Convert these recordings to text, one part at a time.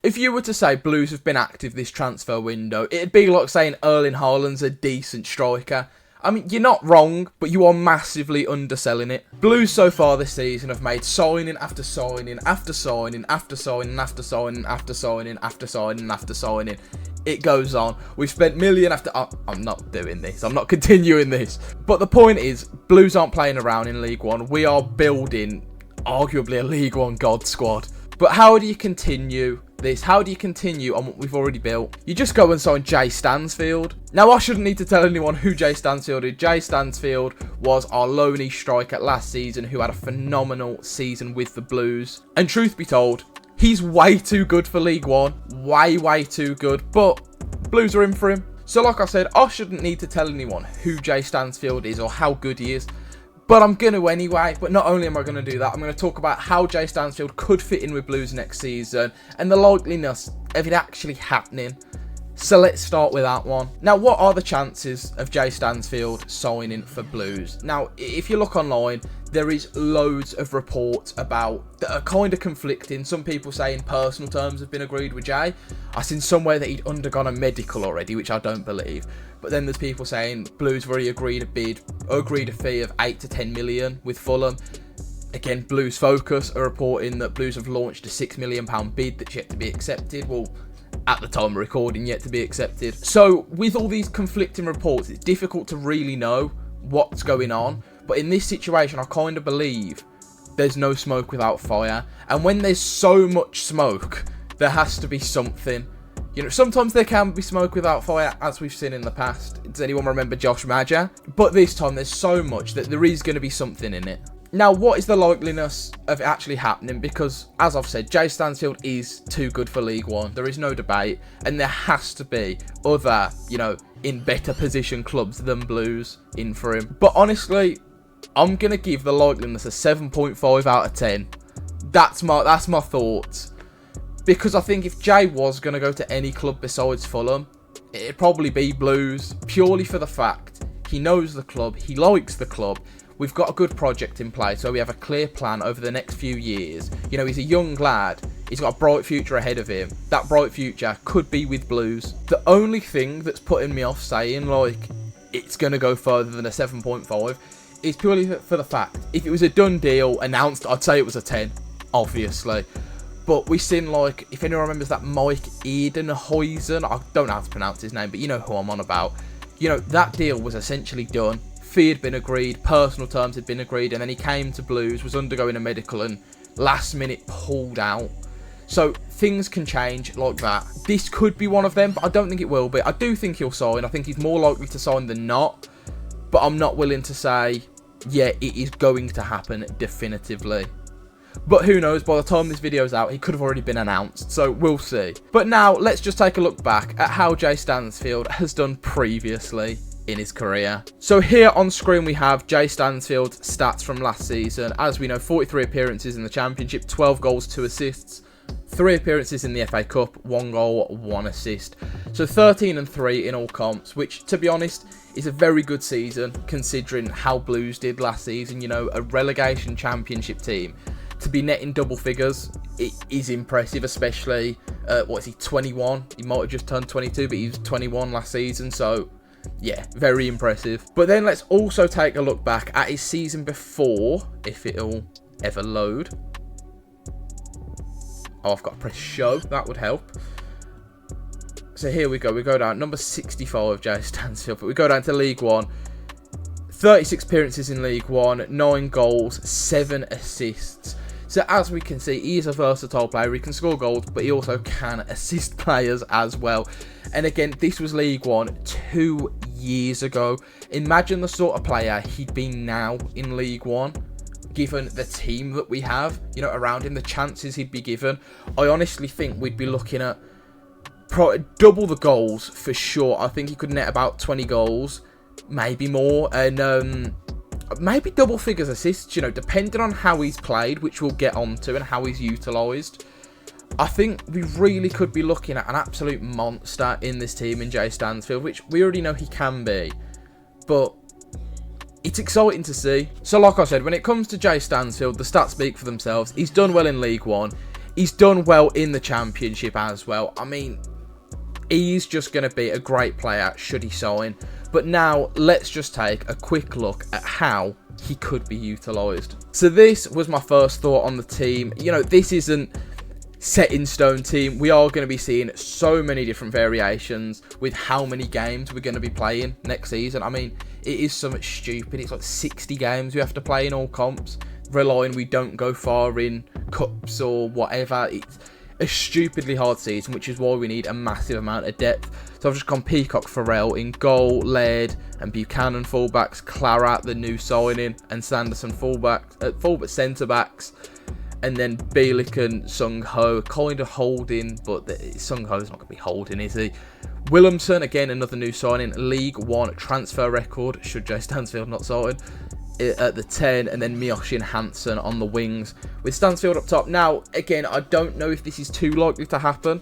If you were to say Blues have been active this transfer window, it'd be like saying Erling Haaland's a decent striker. I mean, you're not wrong, but you are massively underselling it. Blues so far this season have made signing after signing after signing after signing after signing after signing after signing after signing. It goes on. We've spent million after... I'm not doing this. I'm not continuing this. But the point is, Blues aren't playing around in League One. We are building arguably a League One God squad. But how do you continue this? How do you continue on what we've already built? You just go and sign Jay Stansfield. Now, I shouldn't need to tell anyone who Jay Stansfield is. Jay Stansfield was our loanee striker last season who had a phenomenal season with the Blues. And truth be told, he's way too good for League One. Way too good. But Blues are in for him. So like I said, I shouldn't need to tell anyone who Jay Stansfield is or how good he is. But I'm going to anyway. But not only am I going to do that, I'm going to talk about how Jay Stansfield could fit in with Blues next season and the likeliness of it actually happening. So let's start with that one. Now, what are the chances of Jay Stansfield signing for Blues? Now, if you look online, there is loads of reports about that are kind of conflicting. Some people saying personal terms have been agreed with Jay. I've seen somewhere that he'd undergone a medical already, which I don't believe. But then there's people saying Blues have already agreed a fee of 8 to 10 million with Fulham. Again, Blues Focus are reporting that Blues have launched a £6 million bid that's yet to be accepted. Well, at the time of recording, yet to be accepted. So with all these conflicting reports, it's difficult to really know what's going on. But in this situation, I kind of believe there's no smoke without fire. And when there's so much smoke, there has to be something. You know, sometimes there can be smoke without fire, as we've seen in the past. Does anyone remember Josh Maja? But this time, there's so much that there is going to be something in it. Now, what is the likeliness of it actually happening? Because, as I've said, Jay Stansfield is too good for League One. There is no debate. And there has to be other, you know, in better position clubs than Blues in for him. But honestly, I'm going to give the likeliness a 7.5 out of 10. That's my thoughts. Because I think if Jay was going to go to any club besides Fulham, it'd probably be Blues. Purely for the fact he knows the club, he likes the club. We've got a good project in place, so we have a clear plan over the next few years. You know, he's a young lad. He's got a bright future ahead of him. That bright future could be with Blues. The only thing that's putting me off saying, like, it's going to go further than a 7.5 is purely for the fact, if it was a done deal, announced, I'd say it was a 10, obviously. But we've seen, like, if anyone remembers that Mike Edenhuizen, I don't know how to pronounce his name, but you know who I'm on about. You know, that deal was essentially done. Fee had been agreed, personal terms had been agreed, and then he came to Blues, was undergoing a medical, and last minute pulled out. So things can change like that. This could be one of them, but I don't think it will be. I do think he'll sign. I think he's more likely to sign than not, but I'm not willing to say, yeah, it is going to happen definitively. But who knows, by the time this video's out, he could have already been announced, so we'll see. But now, let's just take a look back at how Jay Stansfield has done previously in his career. So here on screen we have Jay Stansfield's stats from last season. As we know, 43 appearances in the Championship, 12 goals, 2 assists, 3 appearances in the FA Cup, 1 goal, 1 assist. So 13 and 3 in all comps, which, to be honest, is a very good season considering how Blues did last season. You know, a relegation Championship team. To be netting double figures, it is impressive, especially, what is he, 21? He might have just turned 22, but he was 21 last season, so yeah, very impressive. But then let's also take a look back at his season before, if it'll ever load. Oh, I've got to press show, that would help. So here we go down, number 65, Jay Stansfield, but we go down to League One. 36 appearances in League One, 9 goals, 7 assists. So as we can see, he is a versatile player. He can score goals, but he also can assist players as well. And again, this was League One 2 years ago. Imagine the sort of player he'd be now in League One, given the team that we have, you know, around him, the chances he'd be given. I honestly think we'd be looking at double the goals for sure. I think he could net about 20 goals, maybe more, and maybe double figures assists, you know, depending on how he's played, which we'll get onto, and how he's utilised. I think we really could be looking at an absolute monster in this team in Jay Stansfield, which we already know he can be, but it's exciting to see. So like I said, when it comes to Jay Stansfield, the stats speak for themselves. He's done well in League One. He's done well in the Championship as well. I mean, he's just going to be a great player should he sign. But now, let's just take a quick look at how he could be utilised. So this was my first thought on the team. You know, this isn't set in stone team. We are going to be seeing so many different variations with how many games we're going to be playing next season. I mean, it is so much stupid. It's like 60 games we have to play in all comps, relying we don't go far in cups or whatever. It's a stupidly hard season, which is why we need a massive amount of depth. So I've just gone Peacock, Farrell in goal, Laird and Buchanan fullbacks, Clarat, the new signing, and Sanderson fullback centre backs. And then Bielik and Sung Ho kind of holding, but Sung Ho's not going to be holding, is he? Williamson, again, another new signing. League One transfer record, should Jay Stansfield not started, at the 10. And then Miyoshi and Hansen on the wings, with Stansfield up top. Now, again, I don't know if this is too likely to happen,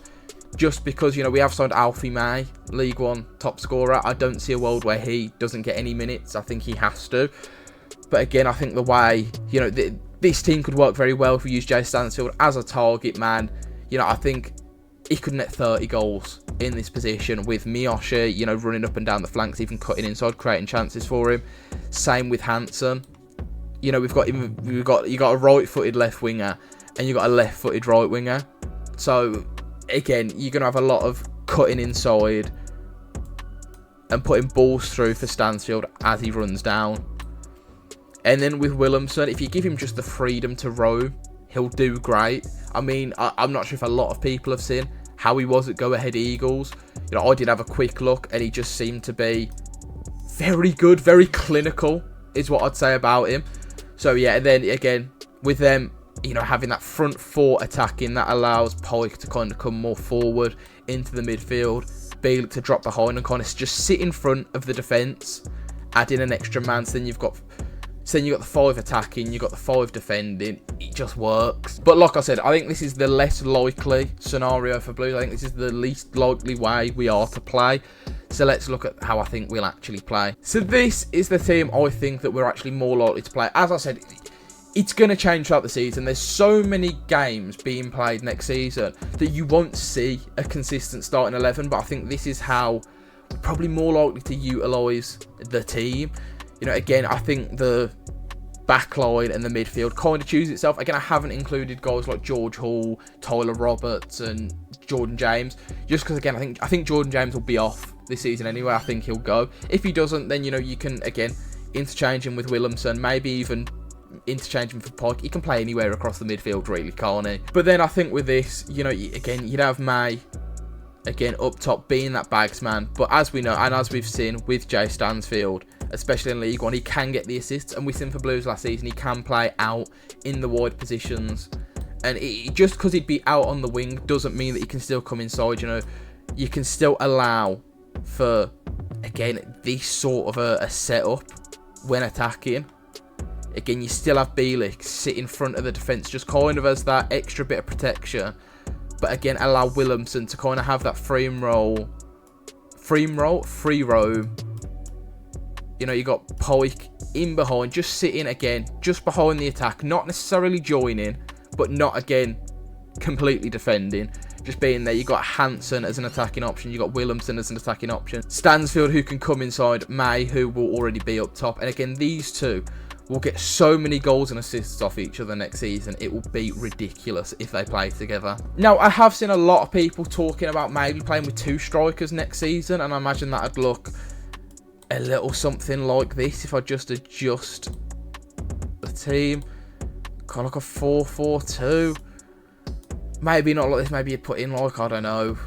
just because, you know, we have signed Alfie May, League One top scorer. I don't see a world where he doesn't get any minutes. I think he has to. But again, I think the way, you know, this team could work very well if we use Jay Stansfield as a target man. You know, I think he could net 30 goals in this position with Miyoshi, you know, running up and down the flanks, even cutting inside, creating chances for him. Same with Hansen. You know, you got a right-footed left winger and you got a left-footed right winger. So again, you're gonna have a lot of cutting inside and putting balls through for Stansfield as he runs down. And then with Williamson, if you give him just the freedom to roam, he'll do great. I mean, I'm not sure if a lot of people have seen how he was at Go Ahead Eagles. You know, I did have a quick look and he just seemed to be very good, very clinical is what I'd say about him. So yeah, and then again, with them, you know, having that front four attacking, that allows Pike to kind of come more forward into the midfield, Bielik to drop behind and kind of just sit in front of the defence, add in an extra man, so then you've got the 5 attacking, you've got the 5 defending. It just works. But like I said, I think this is the less likely scenario for Blues. I think this is the least likely way we are to play. So let's look at how I think we'll actually play. So this is the team I think that we're actually more likely to play. As I said, it's going to change throughout the season. There's so many games being played next season that you won't see a consistent starting 11. But I think this is how we're probably more likely to utilise the team. You know, again, I think the backline and the midfield kind of choose itself. Again, I haven't included guys like George Hall, Tyler Roberts and Jordan James, just because, again, I think Jordan James will be off this season anyway. I think he'll go. If he doesn't, then, you know, you can, again, interchange him with Williamson, maybe even interchange him for Pike. He can play anywhere across the midfield, really, can't he? But then I think with this, you know, again, you'd have May, again, up top, being that bags man. But as we know, and as we've seen with Jay Stansfield, especially in League One, he can get the assists. And we seen for Blues last season, he can play out in the wide positions. And just because he'd be out on the wing doesn't mean that he can still come inside. You know, you can still allow for, again, this sort of a setup when attacking. Again, you still have Bielik sit in front of the defence, just kind of as that extra bit of protection. But again, allow Williamson to kind of have that free roam. You know, you got Pike in behind, just sitting again, just behind the attack, not necessarily joining, but not, again, completely defending. Just being there. You got Hansen as an attacking option. You got Williamson as an attacking option. Stansfield, who can come inside. May, who will already be up top. And again, these two will get so many goals and assists off each other next season. It will be ridiculous if they play together. Now, I have seen a lot of people talking about maybe playing with 2 strikers next season, and I imagine that'd look a little something like this if I just adjust the team. Kind of like a 4-4-2. Maybe not like this. Maybe you'd put in, like, I don't know,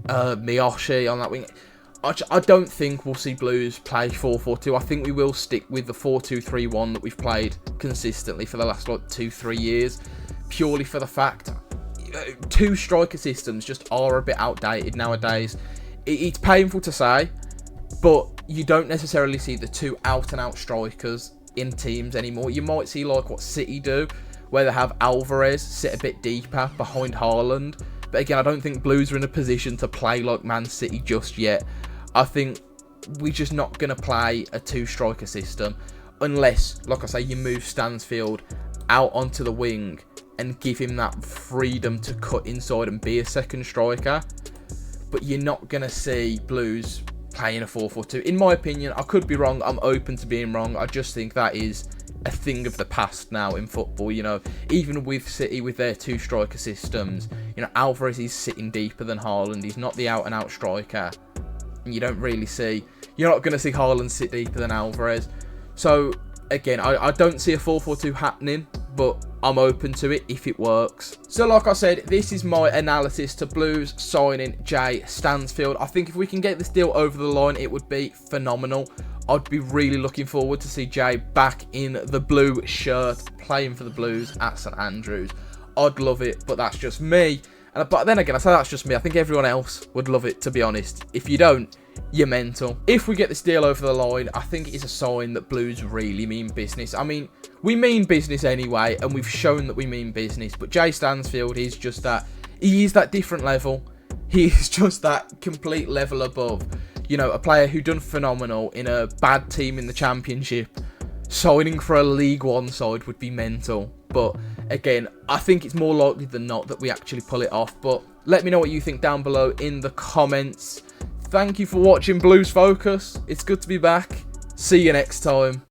Miyoshi on that wing. I don't think we'll see Blues play 4-4-2. I think we will stick with the 4-2-3-1 that we've played consistently for the last, like, 2-3 years. Purely for the fact 2 striker systems just are a bit outdated nowadays. It's painful to say, but you don't necessarily see the 2 out-and-out strikers in teams anymore. You might see, like, what City do, where they have Alvarez sit a bit deeper behind Haaland. But again, I don't think Blues are in a position to play like Man City just yet. I think we're just not going to play a 2-striker system unless, like I say, you move Stansfield out onto the wing and give him that freedom to cut inside and be a second striker. But you're not going to see Blues playing a 4-4-2. In my opinion, I could be wrong. I'm open to being wrong. I just think that is a thing of the past now in football. You know, even with City, with their two striker systems, you know, Alvarez is sitting deeper than Haaland. He's not the out-and-out striker. And you don't really see... You're not going to see Haaland sit deeper than Alvarez. So, again, I don't see a 4-4-2 happening, but I'm open to it if it works. So, like I said, this is my analysis to Blues signing Jay Stansfield. I think if we can get this deal over the line, it would be phenomenal. I'd be really looking forward to see Jay back in the blue shirt, playing for the Blues at St Andrews. I'd love it, but that's just me. But then again, I say that's just me. I think everyone else would love it, to be honest. If you don't, you're mental. If we get this deal over the line, I think it's a sign that Blues really mean business. I mean, we mean business anyway, and we've shown that we mean business. But Jay Stansfield is just that. He is that different level. He is just that complete level above. You know, a player who done phenomenal in a bad team in the Championship. Signing for a League One side would be mental. But again, I think it's more likely than not that we actually pull it off. But let me know what you think down below in the comments. Thank you for watching Blues Focus. It's good to be back. See you next time.